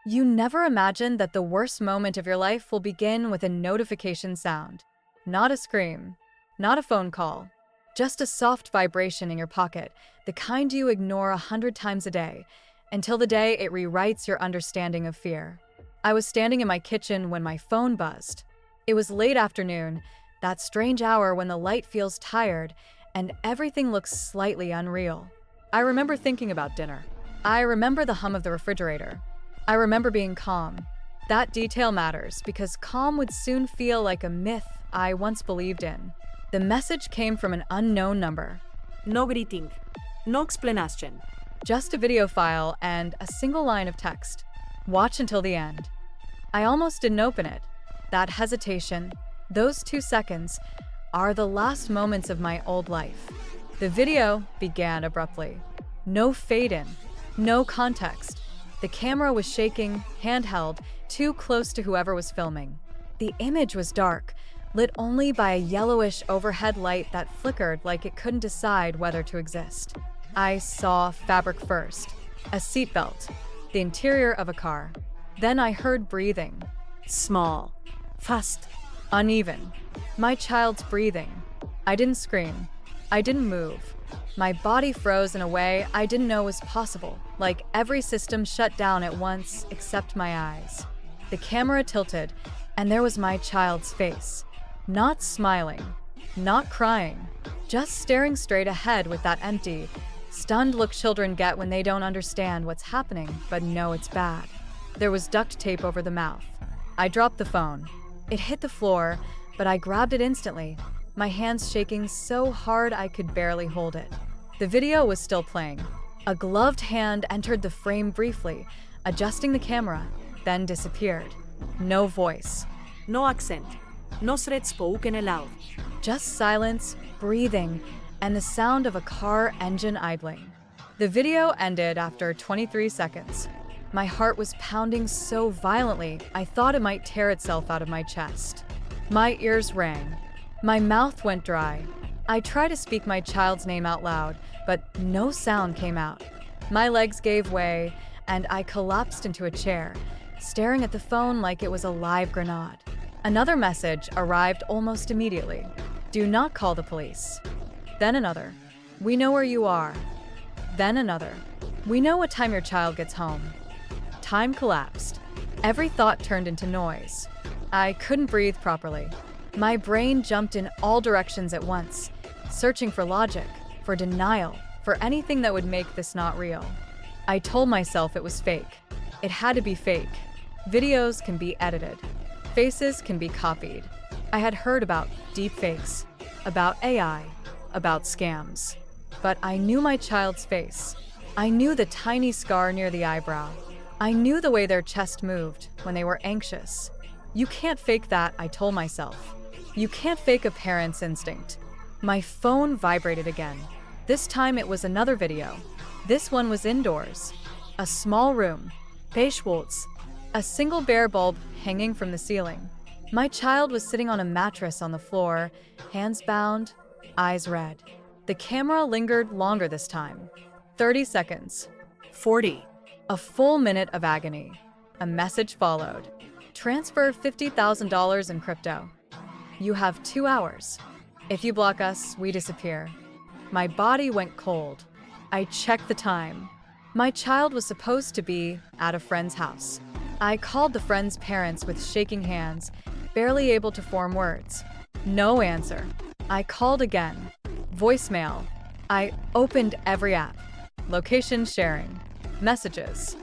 You never imagine that the worst moment of your life will begin with a notification sound. Not a scream, not a phone call, just a soft vibration in your pocket, the kind you ignore 100 times a day, until the day it rewrites your understanding of fear. I was standing in my kitchen when my phone buzzed. It was late afternoon, that strange hour when the light feels tired and everything looks slightly unreal. I remember thinking about dinner. I remember the hum of the refrigerator. I remember being calm. That detail matters because calm would soon feel like a myth I once believed in. The message came from an unknown number. No greeting. No explanation. Just a video file and a single line of text. Watch until the end. I almost didn't open it. That hesitation, those 2 seconds, are the last moments of my old life. The video began abruptly. No fade-in, no context. The camera was shaking, handheld, too close to whoever was filming. The image was dark, lit only by a yellowish overhead light that flickered like it couldn't decide whether to exist. I saw fabric first, a seatbelt, the interior of a car. Then I heard breathing. Small. Fast. Uneven. My child's breathing. I didn't scream. I didn't move. My body froze in a way I didn't know was possible, like every system shut down at once except my eyes. The camera tilted, and there was my child's face. Not smiling, not crying, just staring straight ahead with that empty, stunned look children get when they don't understand what's happening but know it's bad. There was duct tape over the mouth. I dropped the phone. It hit the floor, but I grabbed it instantly, my hands shaking so hard I could barely hold it. The video was still playing. A gloved hand entered the frame briefly, adjusting the camera, then disappeared. No voice. No accent. No threat spoken aloud. Just silence, breathing, and the sound of a car engine idling. The video ended after 23 seconds. My heart was pounding so violently, I thought it might tear itself out of my chest. My ears rang. My mouth went dry. I tried to speak my child's name out loud, but no sound came out. My legs gave way, and I collapsed into a chair, staring at the phone like it was a live grenade. Another message arrived almost immediately. Do not call the police. Then another. We know where you are. Then another. We know what time your child gets home. Time collapsed. Every thought turned into noise. I couldn't breathe properly. My brain jumped in all directions at once, searching for logic, for denial, for anything that would make this not real. I told myself it was fake. It had to be fake. Videos can be edited. Faces can be copied. I had heard about deepfakes, about AI, about scams. But I knew my child's face. I knew the tiny scar near the eyebrow. I knew the way their chest moved when they were anxious. You can't fake that, I told myself. You can't fake a parent's instinct. My phone vibrated again. This time it was another video. This one was indoors. A small room. Beige walls. A single bare bulb hanging from the ceiling. My child was sitting on a mattress on the floor, hands bound, eyes red. The camera lingered longer this time. 30 seconds. 40. A full minute of agony. A message followed. Transfer $50,000 in crypto. You have 2 hours. If you block us, we disappear. My body went cold. I checked the time. My child was supposed to be at a friend's house. I called the friend's parents with shaking hands, barely able to form words. No answer. I called again. Voicemail. I opened every app. Location sharing. Messages.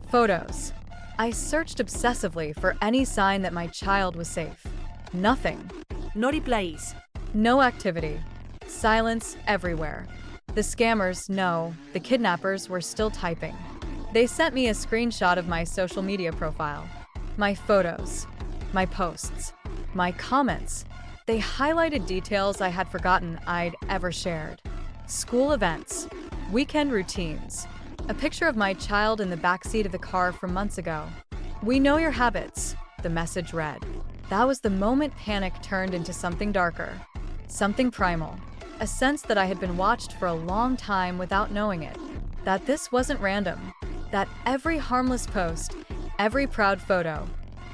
Photos. I searched obsessively for any sign that my child was safe. Nothing. No replies. No activity. Silence everywhere. The scammers, no, the kidnappers were still typing. They sent me a screenshot of my social media profile. My photos. My posts. My comments. They highlighted details I had forgotten I'd ever shared. School events. Weekend routines. A picture of my child in the backseat of the car from months ago. We know your habits, the message read. That was the moment panic turned into something darker. Something primal. A sense that I had been watched for a long time without knowing it. That this wasn't random. That every harmless post, Every proud photo,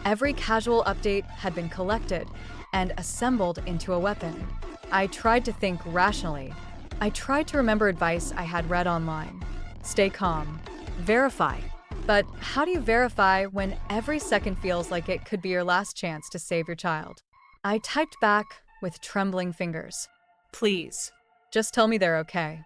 every casual update had been collected and assembled into a weapon. I tried to think rationally. I tried to remember advice I had read online. Stay calm. Verify. But how do you verify when every second feels like it could be your last chance to save your child? I typed back with trembling fingers. Please. Just tell me they're okay.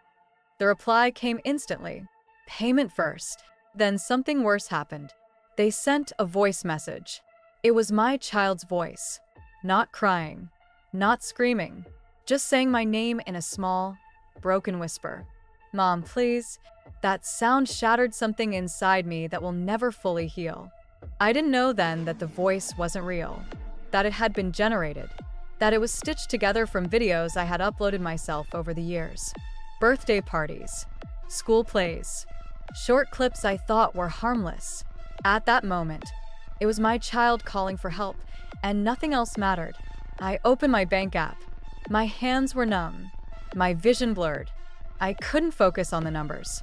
The reply came instantly. Payment first. Then something worse happened. They sent a voice message. It was my child's voice. Not crying, not screaming, just saying my name in a small, broken whisper. Mom, please. That sound shattered something inside me that will never fully heal. I didn't know then that the voice wasn't real, that it had been generated, that it was stitched together from videos I had uploaded myself over the years. Birthday parties, school plays, short clips I thought were harmless. At that moment, it was my child calling for help, and nothing else mattered. I opened my bank app. My hands were numb, my vision blurred. I couldn't focus on the numbers.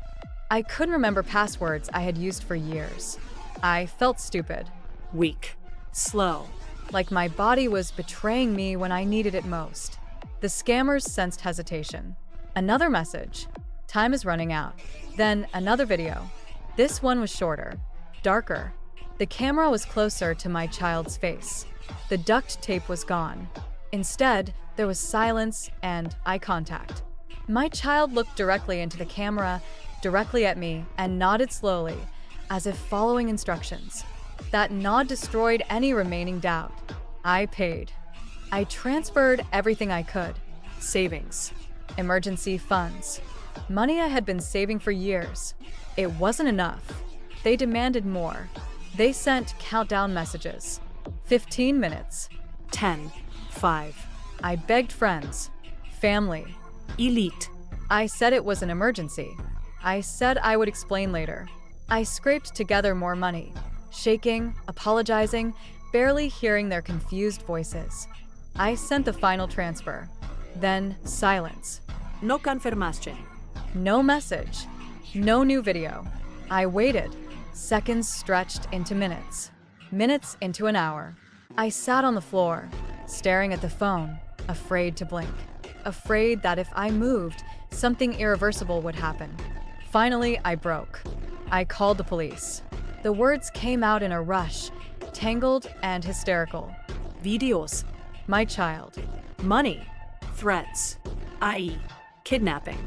I couldn't remember passwords I had used for years. I felt stupid. Weak. Slow. Like my body was betraying me when I needed it most. The scammers sensed hesitation. Another message. Time is running out. Then another video. This one was shorter, darker. The camera was closer to my child's face. The duct tape was gone. Instead, there was silence and eye contact. My child looked directly into the camera, directly at me, and nodded slowly, as if following instructions. That nod destroyed any remaining doubt. I paid. I transferred everything I could. Savings, emergency funds, money I had been saving for years. It wasn't enough. They demanded more. They sent countdown messages. 15 minutes. 10. 5. I begged friends, family. Elite. I said it was an emergency. I said I would explain later. I scraped together more money, shaking, apologizing, barely hearing their confused voices. I sent the final transfer. Then silence. No confirmation. No message. No new video. I waited. Seconds stretched into minutes. Minutes into an hour. I sat on the floor, staring at the phone, afraid to blink. Afraid that if I moved, something irreversible would happen. Finally, I broke. I called the police. The words came out in a rush, tangled and hysterical. Videos. My child. Money. Threats. I.e., kidnapping.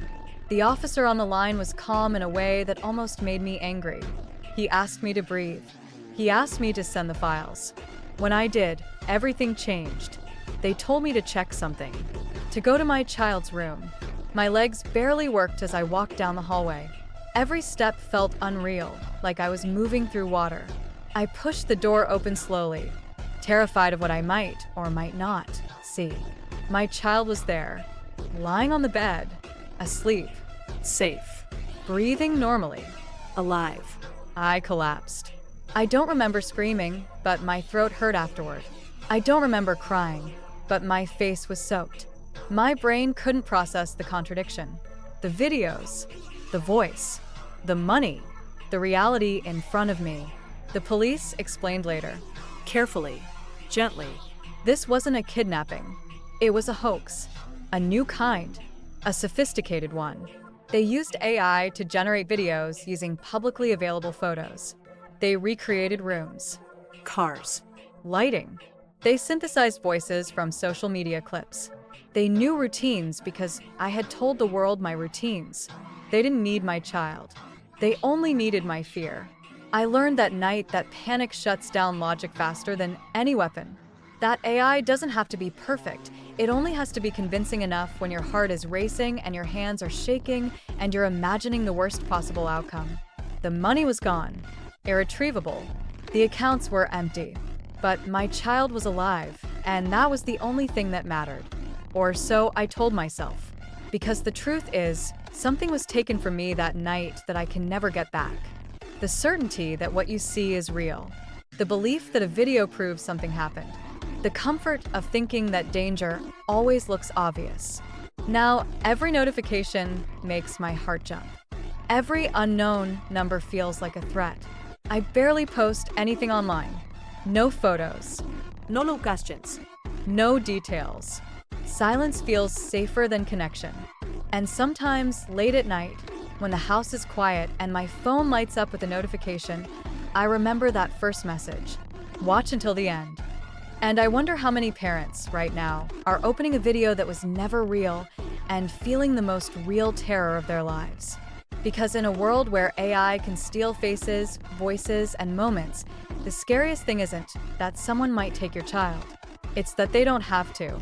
The officer on the line was calm in a way that almost made me angry. He asked me to breathe. He asked me to send the files. When I did, everything changed. They told me to check something, to go to my child's room. My legs barely worked as I walked down the hallway. Every step felt unreal, like I was moving through water. I pushed the door open slowly, terrified of what I might or might not see. My child was there, lying on the bed, asleep, Safe. breathing normally. Alive. I collapsed. I don't remember screaming, but my throat hurt afterward. I don't remember crying, but my face was soaked. My brain couldn't process the contradiction. The videos, the voice, the money, the reality in front of me. The police explained later. Carefully. Gently. This wasn't a kidnapping. It was a hoax. A new kind. A sophisticated one. They used AI to generate videos using publicly available photos. They recreated rooms, Cars. lighting. They synthesized voices from social media clips. They knew routines because I had told the world my routines. They didn't need my child. They only needed my fear. I learned that night that panic shuts down logic faster than any weapon. That AI doesn't have to be perfect. It only has to be convincing enough when your heart is racing and your hands are shaking and you're imagining the worst possible outcome. The money was gone. Irretrievable. The accounts were empty. But my child was alive, and that was the only thing that mattered. Or so I told myself. Because the truth is, something was taken from me that night that I can never get back. The certainty that what you see is real. The belief that a video proves something happened. The comfort of thinking that danger always looks obvious. Now, every notification makes my heart jump. Every unknown number feels like a threat. I barely post anything online. No photos, No locations. no details. Silence feels safer than connection. And sometimes, late at night, when the house is quiet and my phone lights up with a notification, I remember that first message. Watch until the end. And I wonder how many parents, right now, are opening a video that was never real and feeling the most real terror of their lives. Because in a world where AI can steal faces, voices, and moments, the scariest thing isn't that someone might take your child. It's that they don't have to.